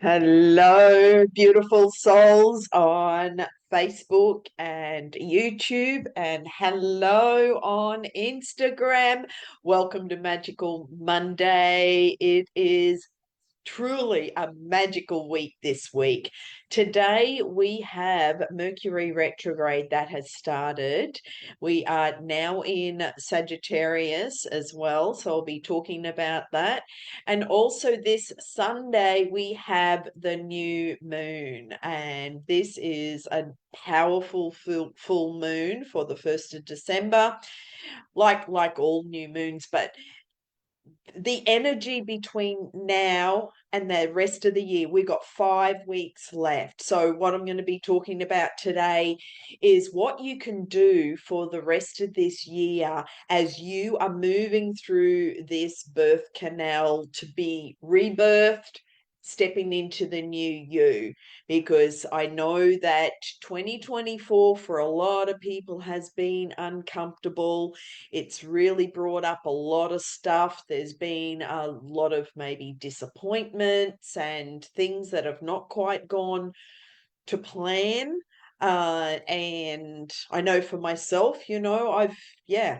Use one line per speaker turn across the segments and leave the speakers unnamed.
Hello, beautiful souls on Facebook and YouTube, and hello on Instagram. Welcome to Magical Monday. It is truly a magical week this week. Today we have Mercury retrograde that has started. We are now in Sagittarius as well, so I'll be talking about that. And also this Sunday we have the new moon, and this is a powerful full moon for the 1st of December, like all new moons, but the energy between now and the rest of the year, we've got 5 weeks left. So what I'm going to be talking about today is what you can do for the rest of this year as you are moving through this birth canal to be rebirthed, stepping into the new you, because I know that 2024 for a lot of people has been uncomfortable. It's really brought up a lot of stuff. There's been a lot of maybe disappointments and things that have not quite gone to plan. And I know for myself, I've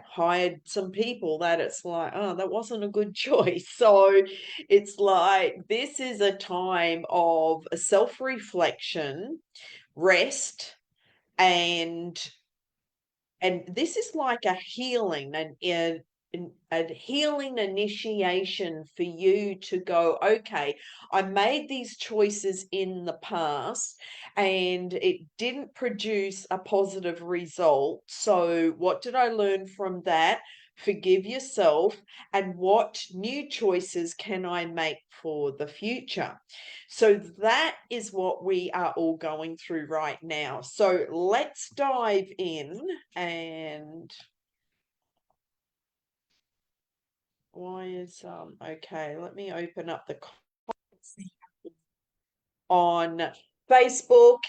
hired some people that it's like, oh, that wasn't a good choice. So it's like this is a time of self-reflection, rest, and this is like a healing and a healing initiation for you to go, okay, I made these choices in the past and it didn't produce a positive result. So what did I learn from that? Forgive yourself, and what new choices can I make for the future? So that is what we are all going through right now. So let's dive in. And why is okay, let me open up the comments on Facebook.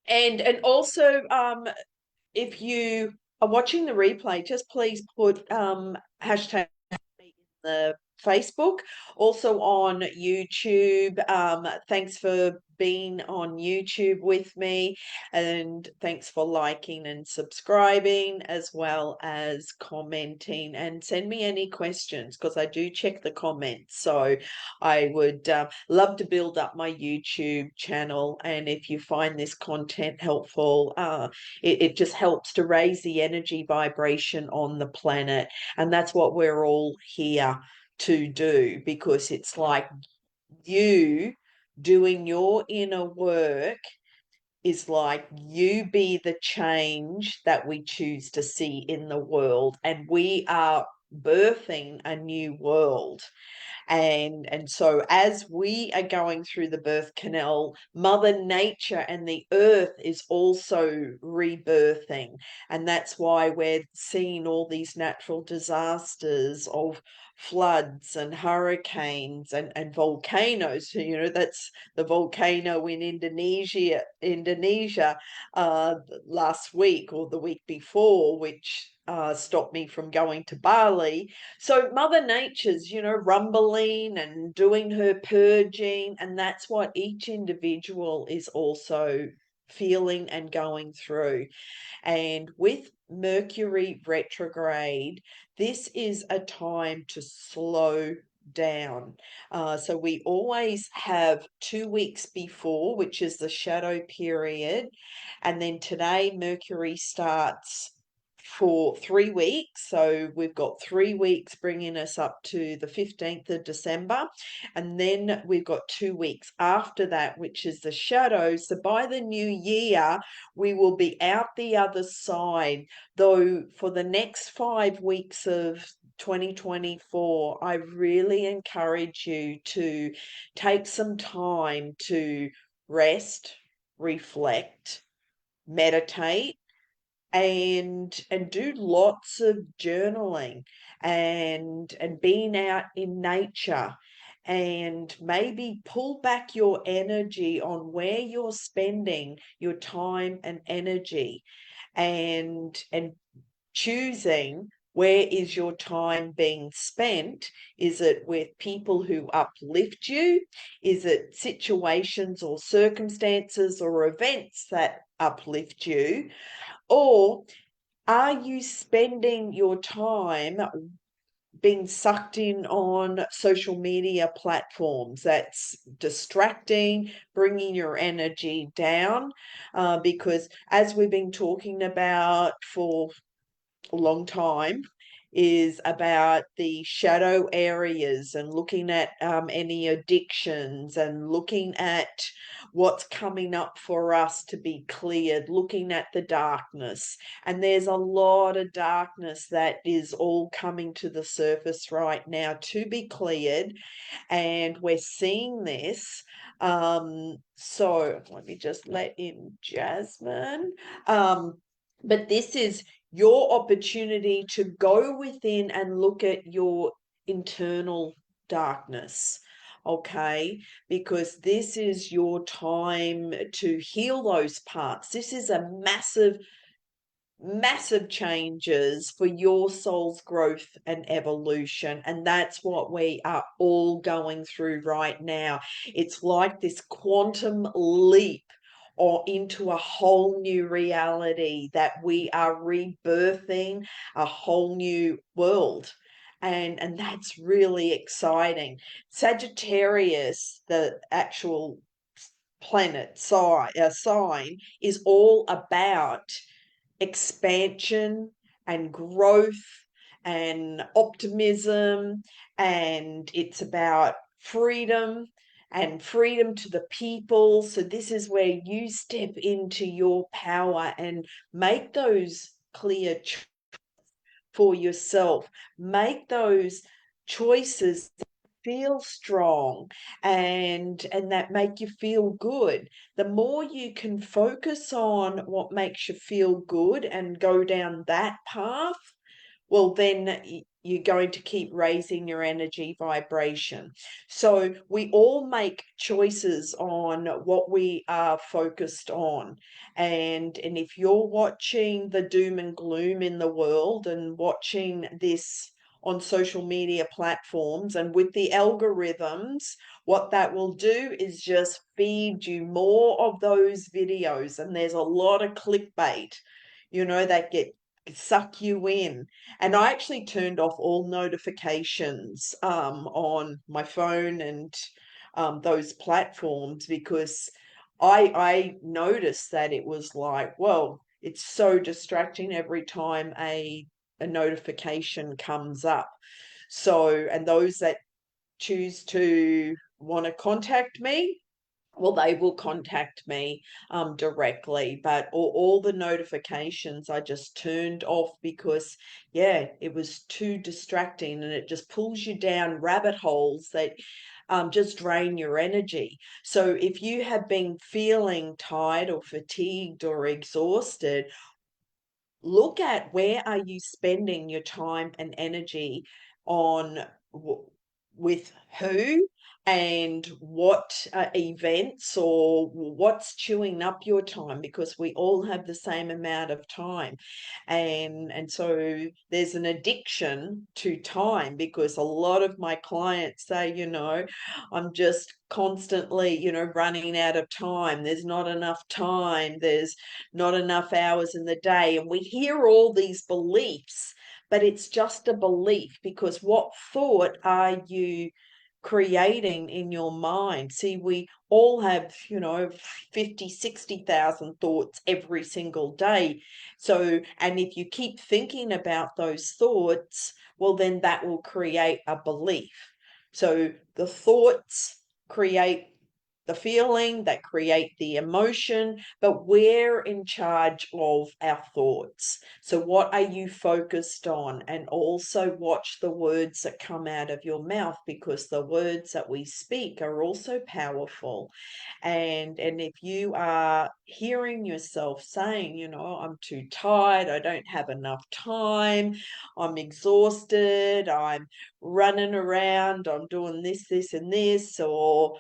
And also if you are watching the replay, just please put hashtag in the Facebook, also on YouTube. Thanks for being on YouTube with me, and thanks for liking and subscribing, as well as commenting, and send me any questions because I do check the comments. So I would love to build up my YouTube channel, and if you find this content helpful, it just helps to raise the energy vibration on the planet. And that's what we're all here to do, because it's like you doing your inner work is like you be the change that we choose to see in the world. And we are birthing a new world. And so as we are going through the birth canal, Mother Nature and the earth is also rebirthing. And that's why we're seeing all these natural disasters of floods and hurricanes and volcanoes. So, that's the volcano in Indonesia last week or the week before, which stopped me from going to Bali. So Mother Nature's, rumbling and doing her purging, and that's what each individual is also feeling and going through. And with Mercury retrograde, this is a time to slow down. So we always have 2 weeks before, which is the shadow period. And then today, Mercury starts for 3 weeks. So we've got 3 weeks bringing us up to the 15th of December. And then we've got 2 weeks after that, which is the shadow. So by the new year, we will be out the other side. Though for the next 5 weeks of 2024, I really encourage you to take some time to rest, reflect, meditate, and do lots of journaling and being out in nature, and maybe pull back your energy on where you're spending your time and energy, and choosing Where is your time being spent? Is it with people who uplift you? Is it situations or circumstances or events that uplift you? Or are you spending your time being sucked in on social media platforms that's distracting, bringing your energy down? Because as we've been talking about for a long time, is about the shadow areas and looking at any addictions and looking at what's coming up for us to be cleared, looking at the darkness. And there's a lot of darkness that is all coming to the surface right now to be cleared. And we're seeing this. So let me just let in Jasmine. But this is your opportunity to go within and look at your internal darkness, okay? Because this is your time to heal those parts. This is a massive changes for your soul's growth and evolution. And that's what we are all going through right now. It's like this quantum leap or into a whole new reality that we are rebirthing a whole new world. And that's really exciting. Sagittarius, the actual planet sign, is all about expansion and growth and optimism, and it's about freedom and freedom to the people. So this is where you step into your power and make those clear for yourself, make those choices that feel strong and that make you feel good. The more you can focus on what makes you feel good and go down that path, well, then you're going to keep raising your energy vibration. So we all make choices on what we are focused on. And if you're watching the doom and gloom in the world and watching this on social media platforms and with the algorithms, what that will do is just feed you more of those videos. And there's a lot of clickbait, that get suck you in. And I actually turned off all notifications on my phone and those platforms, because I noticed that it was like, well, it's so distracting every time a notification comes up. So, and those that choose to want to contact me, well, they will contact me directly, but all the notifications I just turned off because, yeah, it was too distracting, and it just pulls you down rabbit holes that just drain your energy. So if you have been feeling tired or fatigued or exhausted, look at where are you spending your time and energy on, with who and what events, or what's chewing up your time, because we all have the same amount of time. And so there's an addiction to time, because a lot of my clients say, I'm just constantly, running out of time. There's not enough time. There's not enough hours in the day. And we hear all these beliefs, but it's just a belief, because what thought are you creating in your mind? See, we all have, 50, 60,000 thoughts every single day. So, and if you keep thinking about those thoughts, well, then that will create a belief. So the thoughts create the feeling, that create the emotion, but we're in charge of our thoughts. So what are you focused on? And also watch the words that come out of your mouth, because the words that we speak are also powerful. And if you are hearing yourself saying, I'm too tired, I don't have enough time, I'm exhausted, I'm running around, I'm doing this and this, or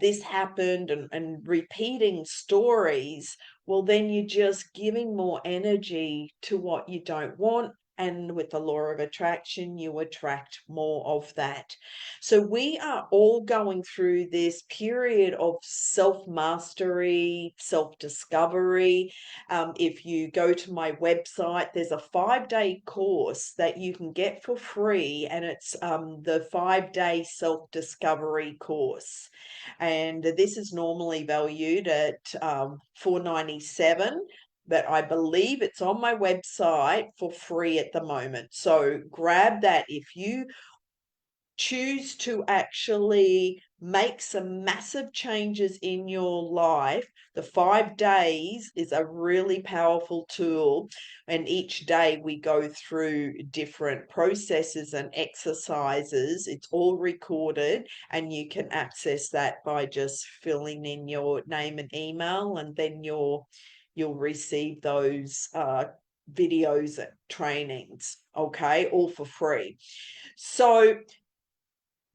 this happened, and repeating stories, well, then you're just giving more energy to what you don't want, and with the law of attraction, you attract more of that. So we are all going through this period of self-mastery, self-discovery. If you go to my website, there's a 5-day course that you can get for free, and it's the 5-day self-discovery course. And this is normally valued at $497, but I believe it's on my website for free at the moment. So grab that if you choose to actually make some massive changes in your life. The 5 days is a really powerful tool, and each day we go through different processes and exercises. It's all recorded, and you can access that by just filling in your name and email, and then you'll receive those videos and trainings, okay, all for free. So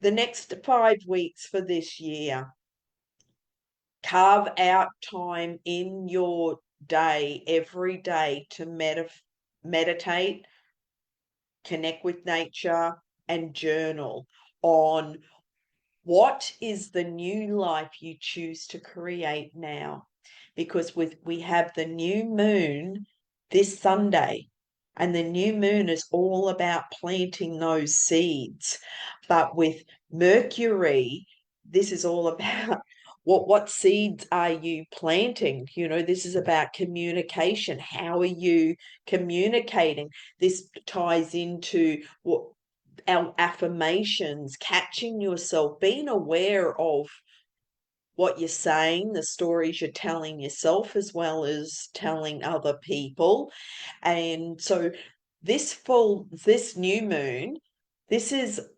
the next 5 weeks for this year, carve out time in your day, every day, to meditate, connect with nature, and journal on what is the new life you choose to create now. Because we have the new moon this Sunday, and the new moon is all about planting those seeds. But with Mercury, this is all about what seeds are you planting? You know, this is about communication. How are you communicating? This ties into what our affirmations, catching yourself, being aware of what you're saying, the stories you're telling yourself as well as telling other people. And so this new moon,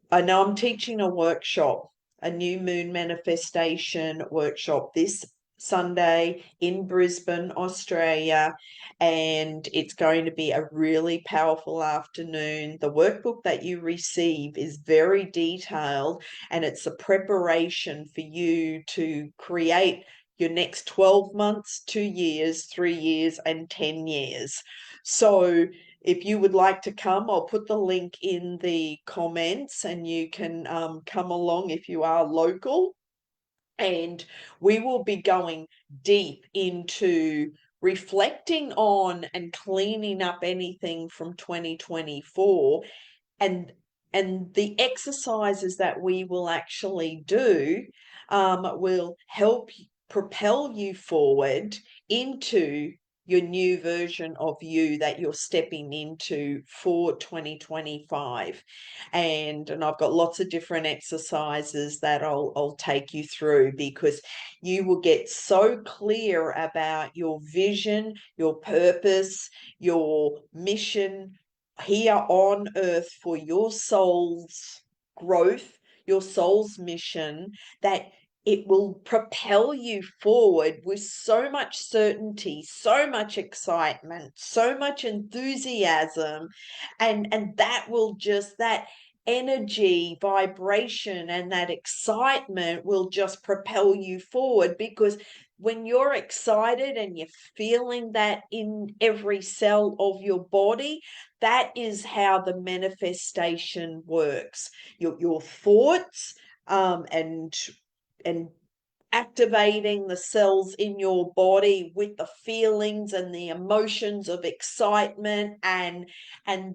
I know I'm teaching a workshop, a new moon manifestation workshop this Sunday in Brisbane, Australia, and it's going to be a really powerful afternoon. The workbook that you receive is very detailed, and it's a preparation for you to create your next 12 months, 2 years, 3 years, and 10 years. So if you would like to come, I'll put the link in the comments, and you can come along if you are local. And we will be going deep into reflecting on and cleaning up anything from 2024, and the exercises that we will actually do will help propel you forward into your new version of you that you're stepping into for 2025. And I've got lots of different exercises that I'll take you through, because you will get so clear about your vision, your purpose, your mission here on earth for your soul's growth, your soul's mission, that it will propel you forward with so much certainty, so much excitement, so much enthusiasm, and that will just, that energy, vibration, and that excitement will just propel you forward. Because when you're excited and you're feeling that in every cell of your body, that is how the manifestation works. Your thoughts and activating the cells in your body with the feelings and the emotions of excitement, and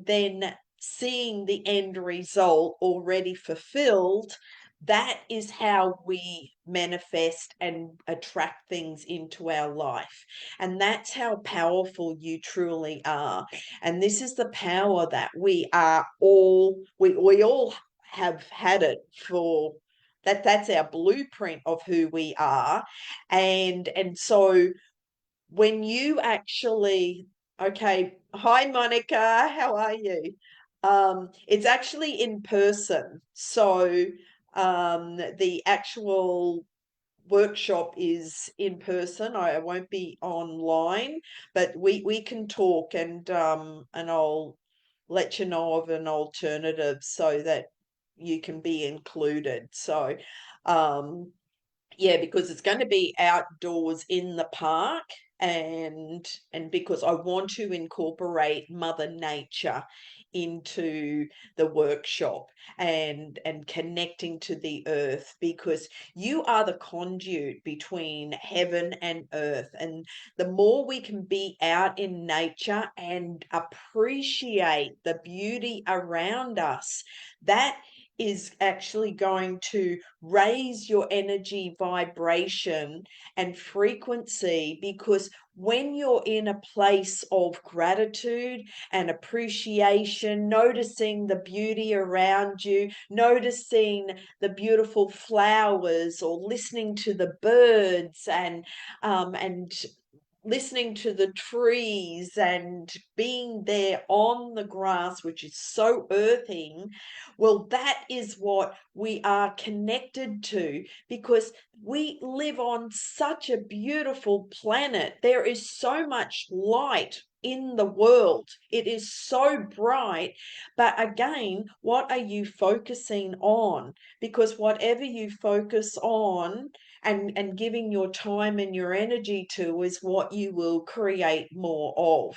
then seeing the end result already fulfilled. That is how we manifest and attract things into our life. And that's how powerful you truly are. And this is the power that we all have had it for. That's our blueprint of who we are. And so when you actually, okay, hi Monica, how are you? It's actually in person. So the actual workshop is in person. I won't be online, but we can talk, and I'll let you know of an alternative so that you can be included. So yeah, because it's going to be outdoors in the park, and because I want to incorporate Mother Nature into the workshop and connecting to the earth, because you are the conduit between heaven and earth. And the more we can be out in nature and appreciate the beauty around us, that is actually going to raise your energy vibration and frequency, because when you're in a place of gratitude and appreciation, noticing the beauty around you, noticing the beautiful flowers, or listening to the birds, and listening to the trees and being there on the grass, which is so earthing, well, that is what we are connected to, because we live on such a beautiful planet. There is so much light in the world. It is so bright. But again, what are you focusing on? Because whatever you focus on and giving your time and your energy to is what you will create more of.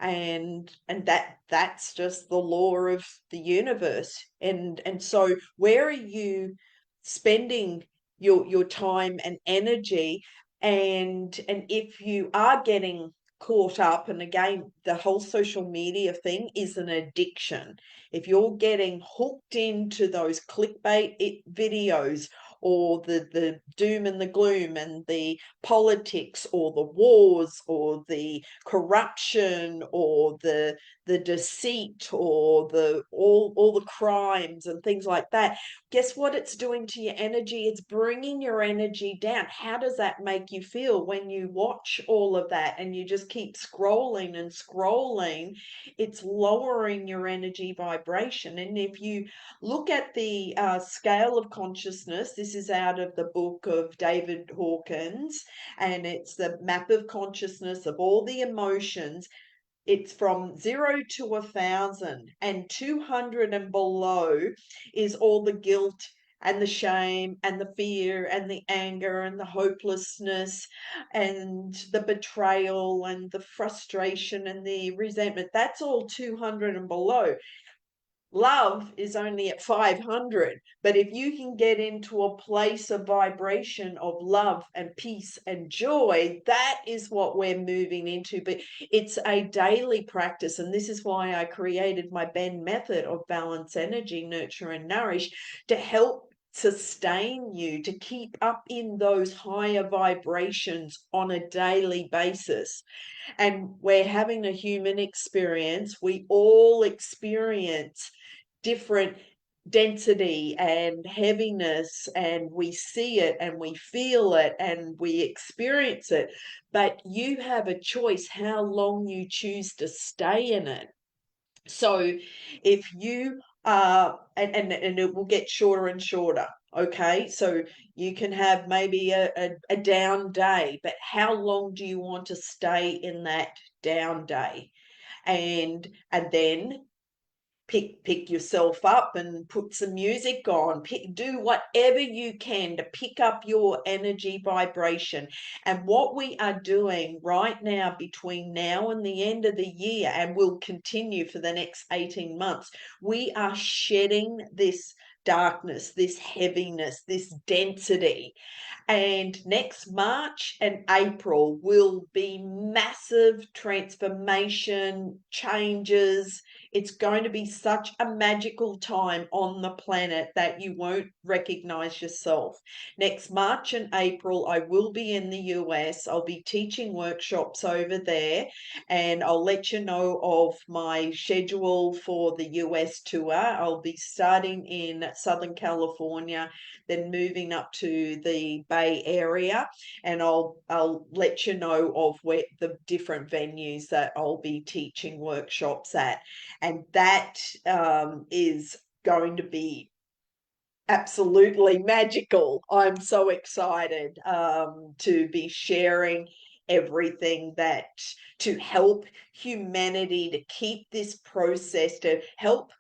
And that's just the law of the universe. And so where are you spending your time and energy? And if you are getting caught up, and again, the whole social media thing is an addiction. If you're getting hooked into those clickbait videos, or the doom and the gloom and the politics, or the wars, or the corruption, or the deceit, or the all the crimes and things like that, guess what it's doing to your energy? It's bringing your energy down. How does that make you feel when you watch all of that and you just keep scrolling and scrolling? It's lowering your energy vibration. And if you look at the scale of consciousness, this is out of the book of David Hawkins, and it's the map of consciousness of all the emotions. It's from 0 to 1,000, and 200 and below is all the guilt and the shame and the fear and the anger and the hopelessness and the betrayal and the frustration and the resentment. That's all 200 and below. Love is only at 500. But if you can get into a place of vibration of love and peace and joy, that is what we're moving into. But it's a daily practice. And this is why I created my Benn method of balance, energy, nurture, and nourish, to help sustain you to keep up in those higher vibrations on a daily basis. And we're having a human experience. We all experience different density and heaviness, and we see it and we feel it and we experience it. But you have a choice how long you choose to stay in it. So if you and it will get shorter and shorter. Okay, so you can have maybe a down day, but how long do you want to stay in that down day? And then pick yourself up and put some music on, do whatever you can to pick up your energy vibration. And what we are doing right now, between now and the end of the year, and will continue for the next 18 months, we are shedding this darkness, this heaviness, this density. And next March and April will be massive transformation, changes. It's going to be such a magical time on the planet that you won't recognize yourself. Next March and April, I will be in the US. I'll be teaching workshops over there, and I'll let you know of my schedule for the US tour. I'll be starting in Southern California, then moving up to the Bay Area, and I'll let you know of where the different venues that I'll be teaching workshops at. And that is going to be absolutely magical. I'm so excited to be sharing everything that to help humanity, to keep this process, to help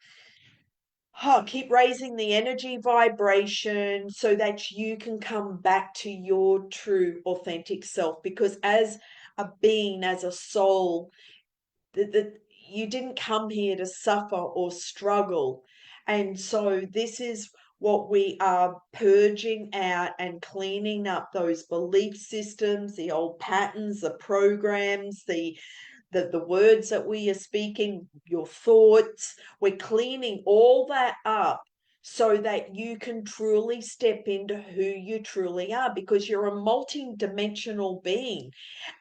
keep raising the energy vibration so that you can come back to your true authentic self. Because as a being, as a soul, the you didn't come here to suffer or struggle. And so this is what we are purging out and cleaning up: those belief systems, the old patterns, the programs, the words that we are speaking, your thoughts. We're cleaning all that up so that you can truly step into who you truly are, because you're a multi-dimensional being.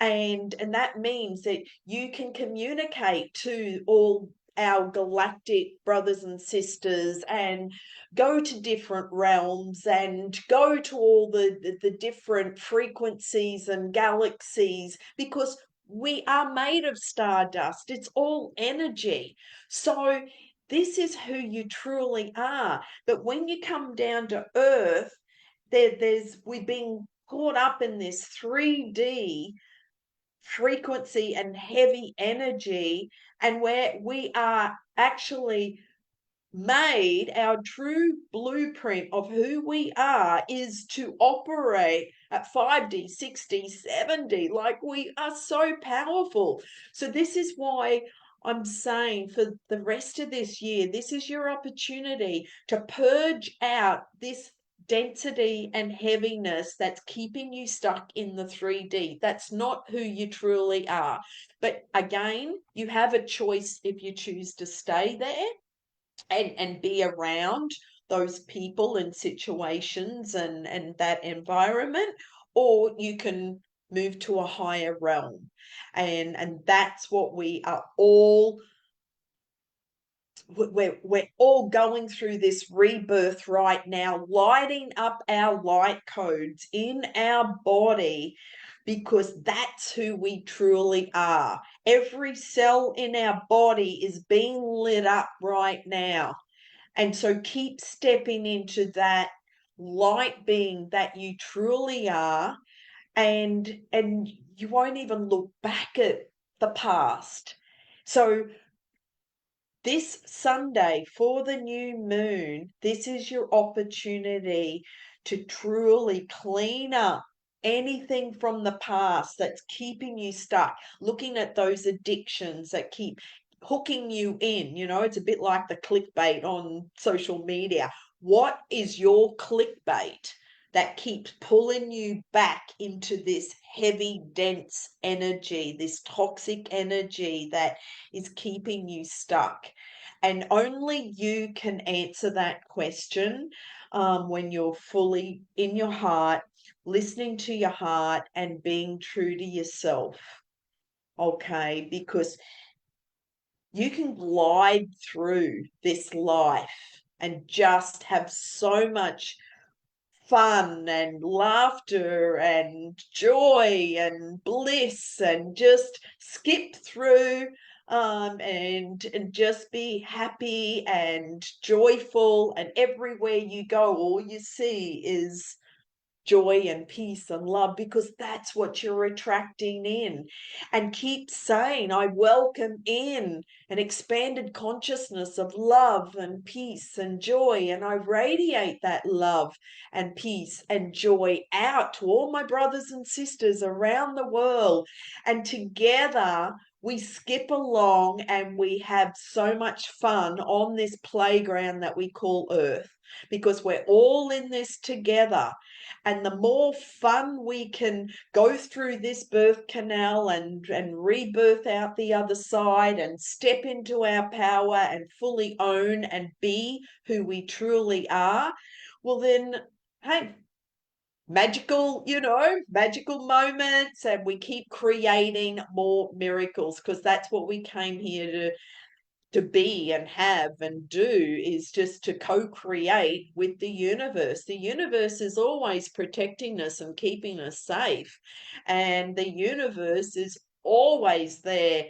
And that means that you can communicate to all our galactic brothers and sisters, and go to different realms, and go to all the different frequencies and galaxies, because we are made of stardust. It's all energy. So this is who you truly are. But when you come down to earth, we've been caught up in this 3D frequency and heavy energy, and where we are actually made, our true blueprint of who we are is to operate at 5D, 6D, 7D. Like, we are so powerful. So this is why I'm saying, for the rest of this year, this is your opportunity to purge out this density and heaviness that's keeping you stuck in the 3D. That's not who you truly are. But again, you have a choice if you choose to stay there and be around those people and situations and that environment, or you can move to a higher realm. And that's what we are all, we're all going through this rebirth right now, lighting up our light codes in our body, because that's who we truly are. Every cell in our body is being lit up right now. And so keep stepping into that light being that you truly are, and you won't even look back at the past. So this Sunday, for the new moon, this is your opportunity to truly clean up anything from the past that's keeping you stuck, looking at those addictions that keep hooking you in. You know, it's a bit like the clickbait on social media. What is your clickbait that keeps pulling you back into this heavy, dense energy, this toxic energy that is keeping you stuck? And only you can answer that question, when you're fully in your heart, listening to your heart, and being true to yourself. Okay, because you can glide through this life and just have so much fun and laughter and joy and bliss, and just skip through, and just be happy and joyful, and everywhere you go, all you see is joy and peace and love, because that's what you're attracting in. And keep saying, I welcome in an expanded consciousness of love and peace and joy, and I radiate that love and peace and joy out to all my brothers and sisters around the world. And together we skip along and we have so much fun on this playground that we call Earth, because we're all in this together. And the more fun we can go through this birth canal and rebirth out the other side, and step into our power and fully own and be who we truly are, well then, hey, magical, magical moments, and we keep creating more miracles, because that's what we came here to be and have and do, is just to co-create with the universe. The universe is always protecting us and keeping us safe, and the universe is always there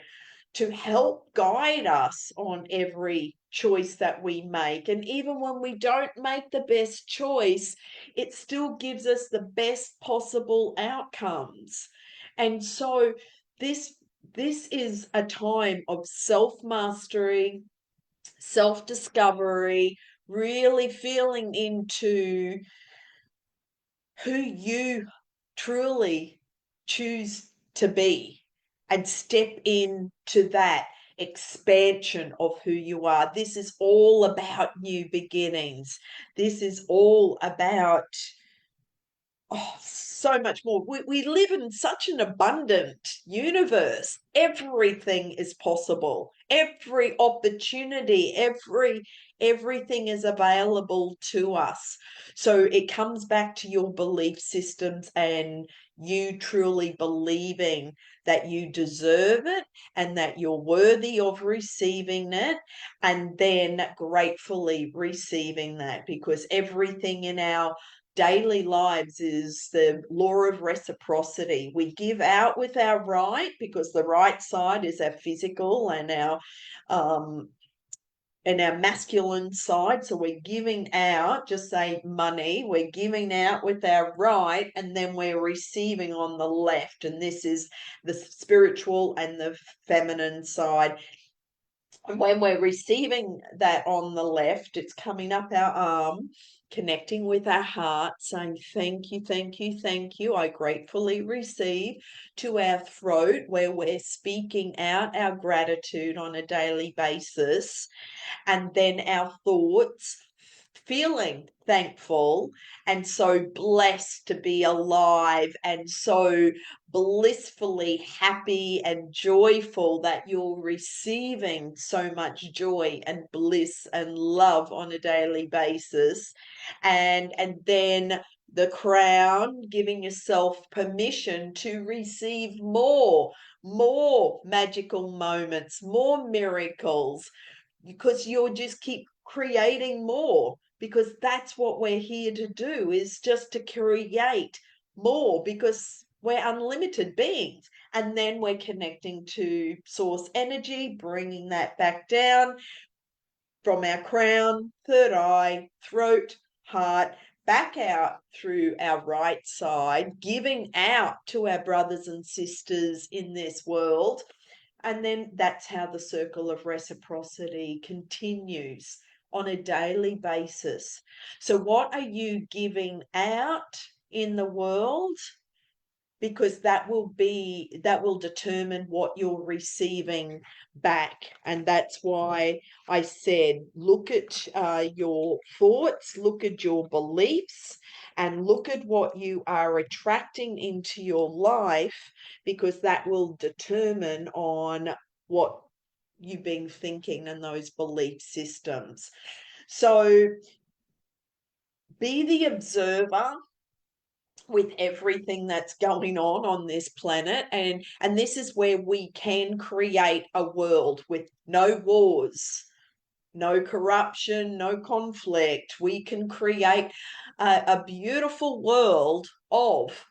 to help guide us on every choice that we make. And even when we don't make the best choice, it still gives us the best possible outcomes. And so this is a time of self-mastery, self-discovery, really feeling into who you truly choose to be, and step into that. expansion of who you are. This is all about new beginnings. This is all about so much more. We live in such an abundant universe. Everything is possible. Every opportunity, everything is available to us. So it comes back to your belief systems and you truly believing that you deserve it and that you're worthy of receiving it, and then gratefully receiving that, because everything in our daily lives is the law of reciprocity. We give out with our right, because the right side is our physical and our masculine side. So we're giving out, just say money, we're giving out with our right, and then we're receiving on the left. And this is the spiritual and the feminine side. And when we're receiving that on the left, it's coming up our arm, connecting with our heart, saying, thank you, thank you, thank you. I gratefully receive, to our throat, where we're speaking out our gratitude on a daily basis. And then our thoughts, feeling thankful and so blessed to be alive and so blissfully happy and joyful that you're receiving so much joy and bliss and love on a daily basis. And then the crown, giving yourself permission to receive more magical moments, more miracles, because you'll just keep creating more, because that's what we're here to do, is just to create more, because we're unlimited beings. And then we're connecting to source energy, bringing that back down from our crown, third eye, throat, heart, back out through our right side, giving out to our brothers and sisters in this world. And then that's how the circle of reciprocity continues on a daily basis. So what are you giving out in the world? Because that will determine what you're receiving back. And that's why I said, look at your thoughts, look at your beliefs, and look at what you are attracting into your life, because that will determine on what you've been thinking and those belief systems. So be the observer with everything that's going on this planet, and this is where we can create a world with no wars, no corruption, no conflict. We can create a beautiful world of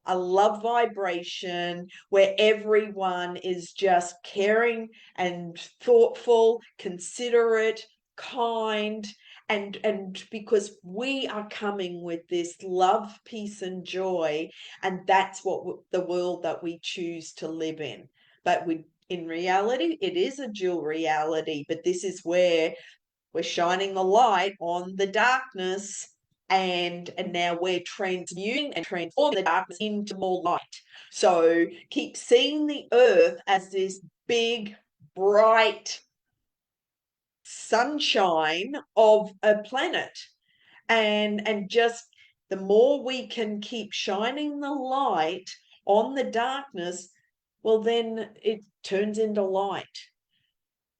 a love vibration where everyone is just caring and thoughtful, considerate, kind, and because we are coming with this love, peace, and joy, and that's what the world that we choose to live in. But in reality, it is a dual reality, but this is where we're shining the light on the darkness, and now we're transmuting and transforming the darkness into more light. So keep seeing the earth as this big, bright sunshine of a planet, and just the more we can keep shining the light on the darkness, well, then it turns into light.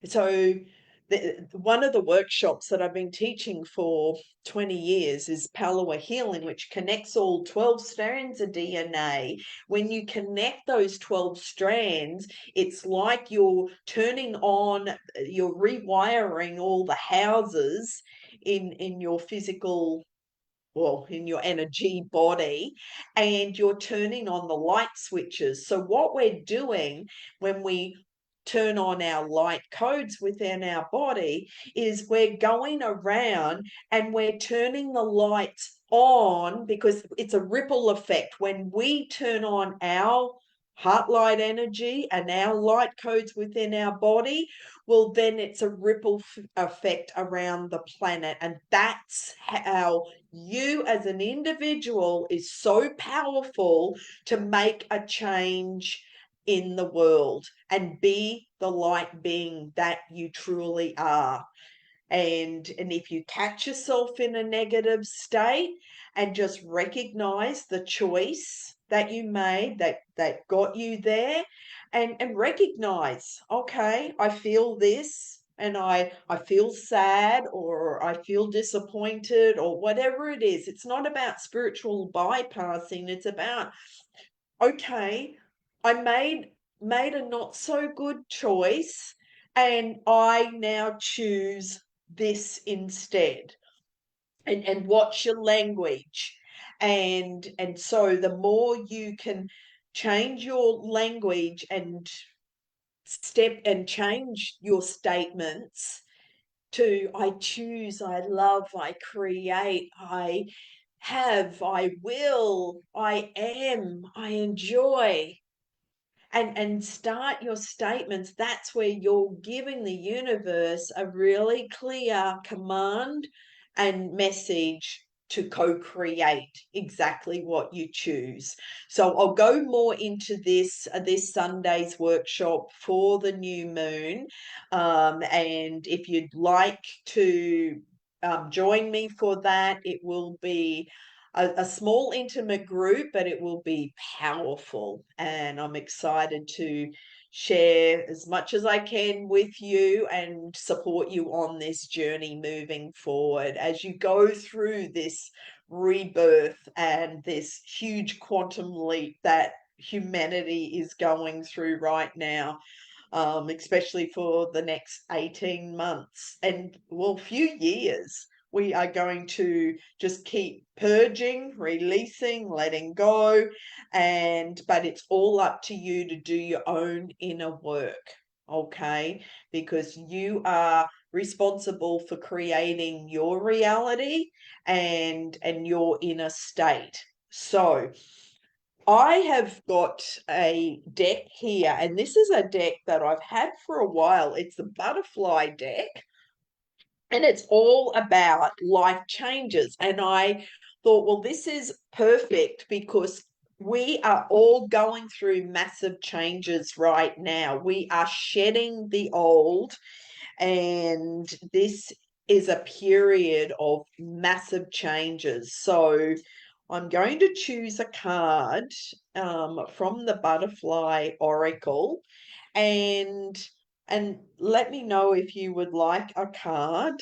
So one of the workshops that I've been teaching for 20 years is Palawa Healing, which connects all 12 strands of DNA. When you connect those 12 strands, it's like you're turning on, you're rewiring all the houses in your physical, well, in your energy body, and you're turning on the light switches. So what we're doing when we turn on our light codes within our body is we're going around and we're turning the lights on, because it's a ripple effect. When we turn on our heart light energy and our light codes within our body, well, then it's a ripple effect around the planet. And that's how you as an individual is so powerful to make a change in the world and be the light being that you truly are. And if you catch yourself in a negative state, and just recognize the choice that you made that got you there, and recognize, okay, I feel this, and I feel sad, or I feel disappointed, or whatever it is. It's not about spiritual bypassing. It's about, okay, I made a not so good choice, and I now choose this instead. And watch your language. And so the more you can change your language and step and change your statements to, I choose, I love, I create, I have, I will, I am, I enjoy, and start your statements, that's where you're giving the universe a really clear command and message to co-create exactly what you choose. So I'll go more into this Sunday's workshop for the new moon, and if you'd like to join me for that, it will be a small intimate group, but it will be powerful. And I'm excited to share as much as I can with you and support you on this journey moving forward as you go through this rebirth and this huge quantum leap that humanity is going through right now, especially for the next 18 months and, well, few years. We are going to just keep purging, releasing, letting go, but it's all up to you to do your own inner work, okay? Because you are responsible for creating your reality and your inner state. So I have got a deck here, and this is a deck that I've had for a while. It's the butterfly deck, and it's all about life changes. And I thought, well, this is perfect because we are all going through massive changes right now. We are shedding the old, and this is a period of massive changes. So I'm going to choose a card from the Butterfly Oracle, and let me know if you would like a card.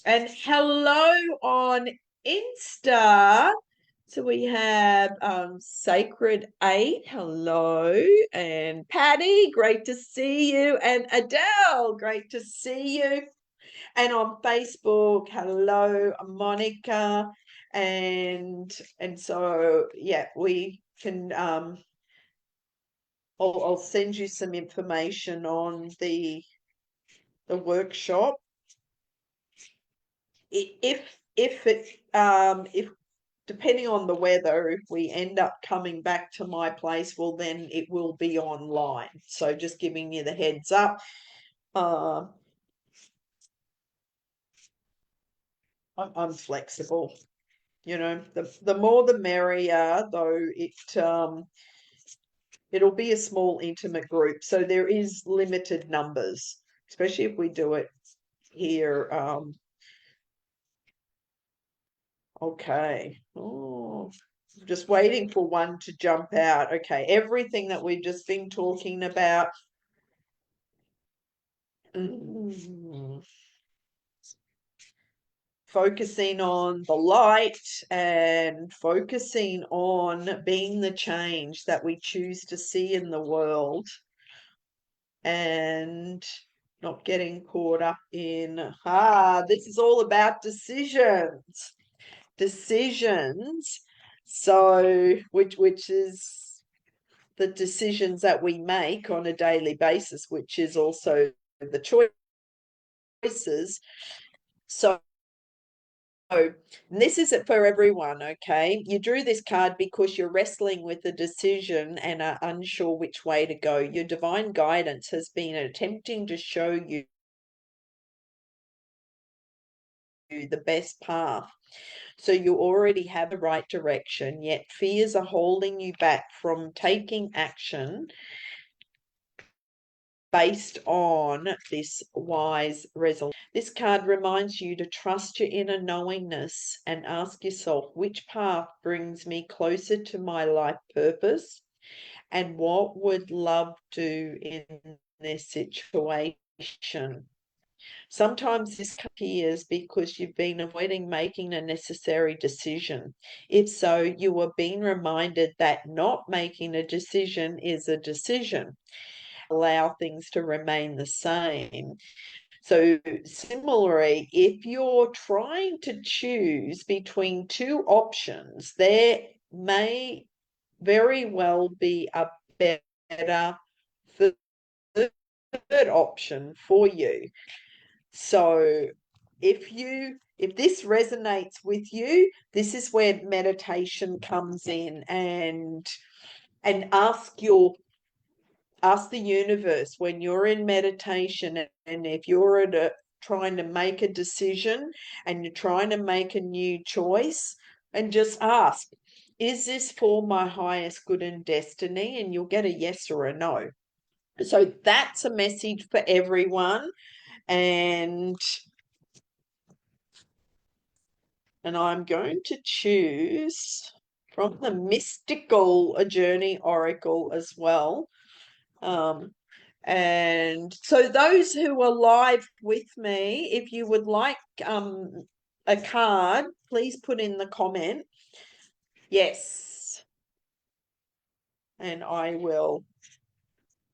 And hello on Insta. So we have Sacred 8, hello, and Patty, great to see you, and Adele, great to see you. And on Facebook, hello, Monica, and so yeah, we can I'll send you some information on the workshop. If depending on the weather, if we end up coming back to my place, well, then it will be online. So just giving you the heads up. I'm flexible. You know, the more the merrier, though it'll be a small intimate group. So there is limited numbers, especially if we do it here. Okay. Oh, just waiting for one to jump out. Okay, everything that we've just been talking about. Focusing on the light and focusing on being the change that we choose to see in the world, and not getting caught up in, this is all about decisions. So which is the decisions that we make on a daily basis, which is also the choices. So this is it for everyone, okay? You drew this card because you're wrestling with a decision and are unsure which way to go. Your divine guidance has been attempting to show you the best path. So you already have the right direction, yet fears are holding you back from taking action based on this wise resolution. This card reminds you to trust your inner knowingness and ask yourself, which path brings me closer to my life purpose, and what would love do in this situation? Sometimes this appears because you've been avoiding making a necessary decision. If so, you are being reminded that not making a decision is a decision. Allow things to remain the same. So, similarly, if you're trying to choose between two options, there may very well be a better third option for you. So, if this resonates with you, this is where meditation comes in, and ask the universe when you're in meditation, and if you're trying to make a decision and you're trying to make a new choice, and just ask, is this for my highest good and destiny? And you'll get a yes or a no. So that's a message for everyone. And I'm going to choose from the Mystical Journey Oracle as well. And so those who are live with me, if you would like a card, please put in the comment, yes. And I will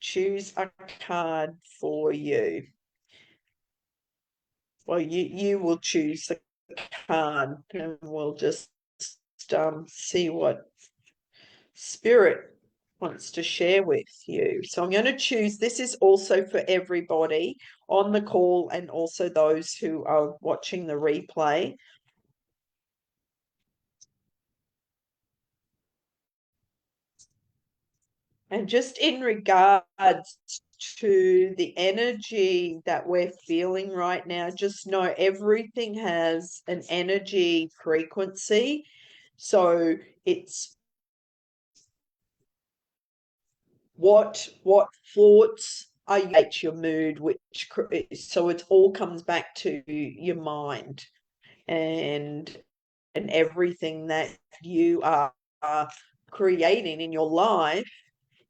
choose a card for you. Well, you will choose the card, and we'll just see what Spirit wants to share with you. So I'm going to choose, this is also for everybody on the call and also those who are watching the replay. And just in regards to the energy that we're feeling right now, just know everything has an energy frequency. So it's what thoughts are your mood, which so it all comes back to your mind, and everything that you are creating in your life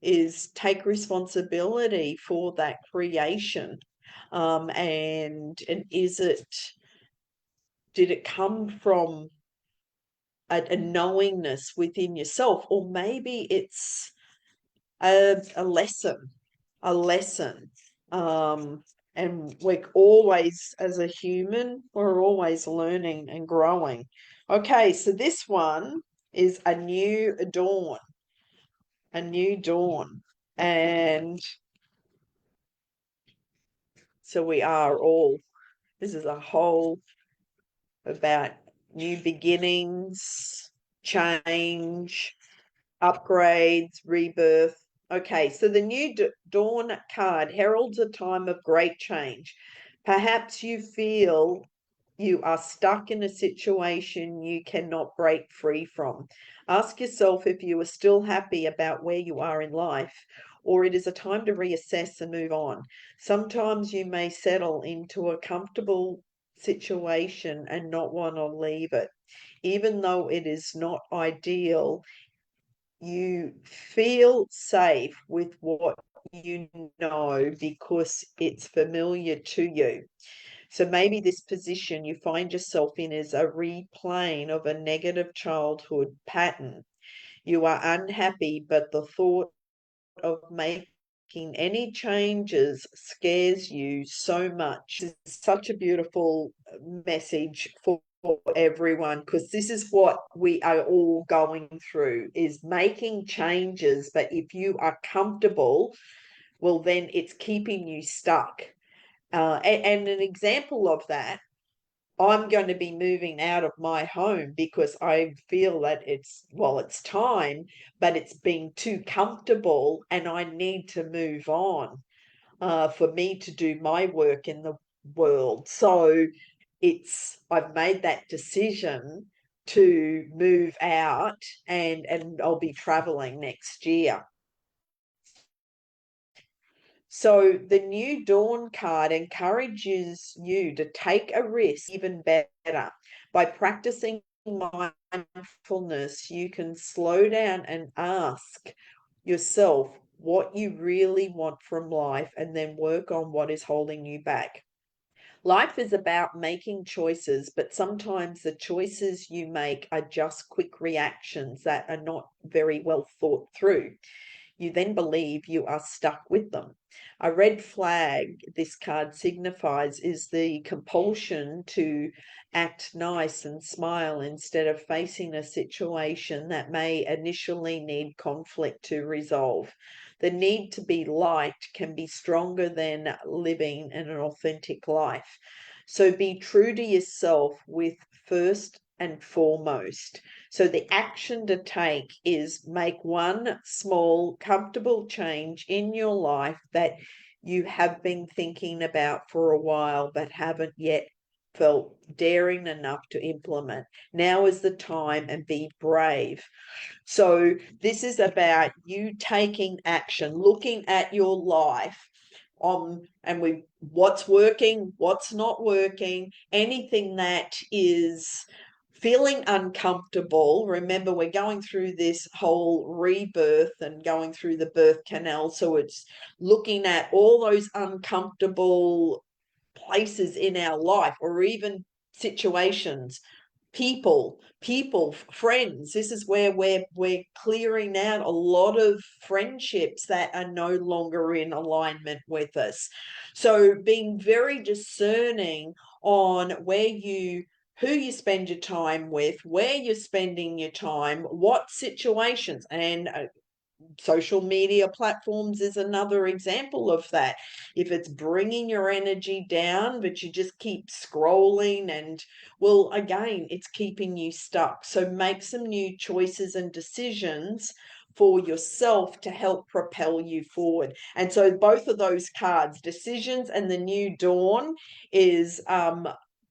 is take responsibility for that creation. And did it come from a knowingness within yourself, or maybe it's a lesson. And we're always, as a human, we're always learning and growing. Okay, so this one is a new dawn. And so we are all, this is a whole about new beginnings, change, upgrades, rebirth. Okay, so the new dawn card heralds a time of great change. Perhaps you feel you are stuck in a situation you cannot break free from. Ask yourself if you are still happy about where you are in life, or it is a time to reassess and move on. Sometimes you may settle into a comfortable situation and not want to leave it. Even though it is not ideal, you feel safe with what you know because it's familiar to you. So maybe this position you find yourself in is a replaying of a negative childhood pattern. You are unhappy, but the thought of making any changes scares you so much. It's such a beautiful message for everyone, because this is what we are all going through, is making changes. But if you are comfortable, well, then it's keeping you stuck. And an example of that, I'm going to be moving out of my home because I feel that it's time, but it's been too comfortable and I need to move on for me to do my work in the world. So I've made that decision to move out, and I'll be traveling next year. So the New Dawn card encourages you to take a risk even better. By practicing mindfulness, you can slow down and ask yourself what you really want from life and then work on what is holding you back. Life is about making choices, but sometimes the choices you make are just quick reactions that are not very well thought through. You then believe you are stuck with them. A red flag, this card signifies, is the compulsion to act nice and smile instead of facing a situation that may initially need conflict to resolve. The need to be liked can be stronger than living an authentic life. So be true to yourself with first and foremost. So the action to take is make one small, comfortable change in your life that you have been thinking about for a while but haven't yet felt daring enough to implement. Now is the time, and be brave. So this is about you taking action, looking at your life and what's working, what's not working, anything that is feeling uncomfortable. Remember, we're going through this whole rebirth and going through the birth canal. So it's looking at all those uncomfortable places in our life, or even situations, people, friends. This is where we're clearing out a lot of friendships that are no longer in alignment with us. So being very discerning on who you spend your time with, where you're spending your time, what situations, and social media platforms is another example of that. If it's bringing your energy down, but you just keep scrolling, and well, again, it's keeping you stuck. So make some new choices and decisions for yourself to help propel you forward. And so both of those cards, decisions and the new dawn, is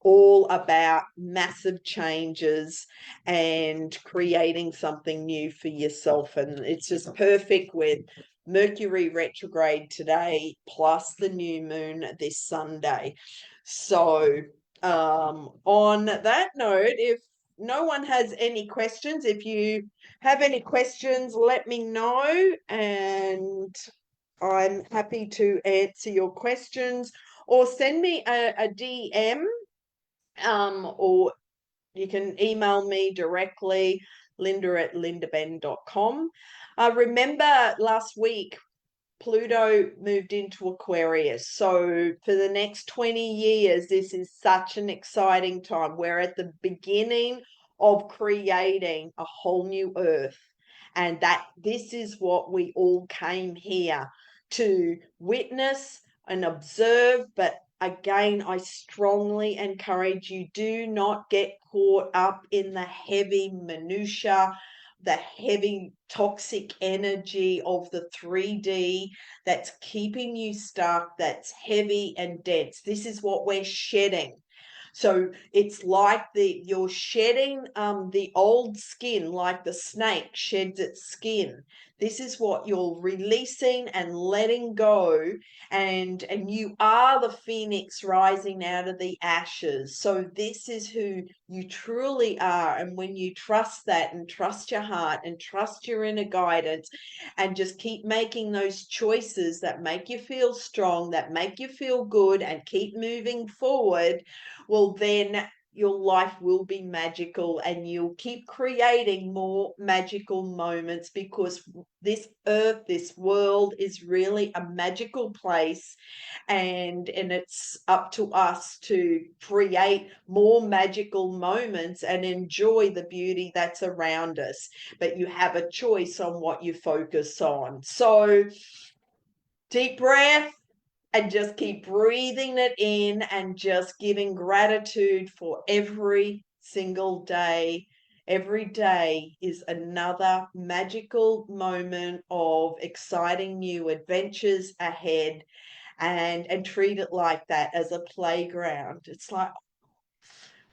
all about massive changes and creating something new for yourself. And it's just perfect with Mercury retrograde today, plus the new moon this Sunday. So on that note, if no one has any questions, if you have any questions, let me know, and I'm happy to answer your questions, or send me a DM, or you can email me directly, linda@lindabenn.com. Remember last week, Pluto moved into Aquarius. So for the next 20 years, this is such an exciting time. We're at the beginning of creating a whole new earth. And that this is what we all came here to witness and observe. But again, I strongly encourage you, do not get caught up in the heavy minutiae, the heavy toxic energy of the 3D that's keeping you stuck, that's heavy and dense. This is what we're shedding. So it's like you're shedding the old skin, like the snake sheds its skin. This is what you're releasing and letting go, and you are the phoenix rising out of the ashes. So this is who you truly are. And when you trust that, and trust your heart, and trust your inner guidance, and just keep making those choices that make you feel strong, that make you feel good, and keep moving forward, well, then your life will be magical, and you'll keep creating more magical moments, because this earth, this world is really a magical place, and it's up to us to create more magical moments and enjoy the beauty that's around us. But you have a choice on what you focus on. So deep breath, and just keep breathing it in, and just giving gratitude for every single day. Every day is another magical moment of exciting new adventures ahead, and treat it like that, as a playground. It's like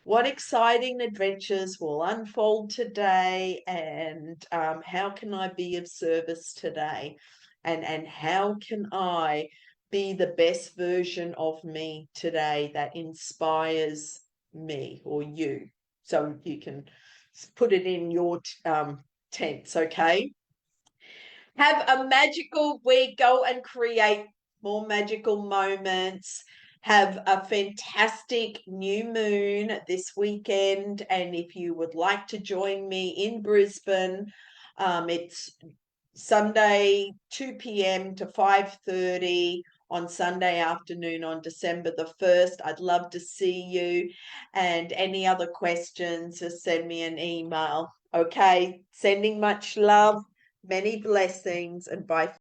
What exciting adventures will unfold today, and how can I be of service today? And how can I be the best version of me today that inspires me or you? So you can put it in your tense, okay? Have a magical week. Go and create more magical moments. Have a fantastic new moon this weekend. And if you would like to join me in Brisbane, it's Sunday 2 p.m. to 5:30 on Sunday afternoon on December the 1st. I'd love to see you. And any other questions, just send me an email. Okay, sending much love, many blessings, and bye.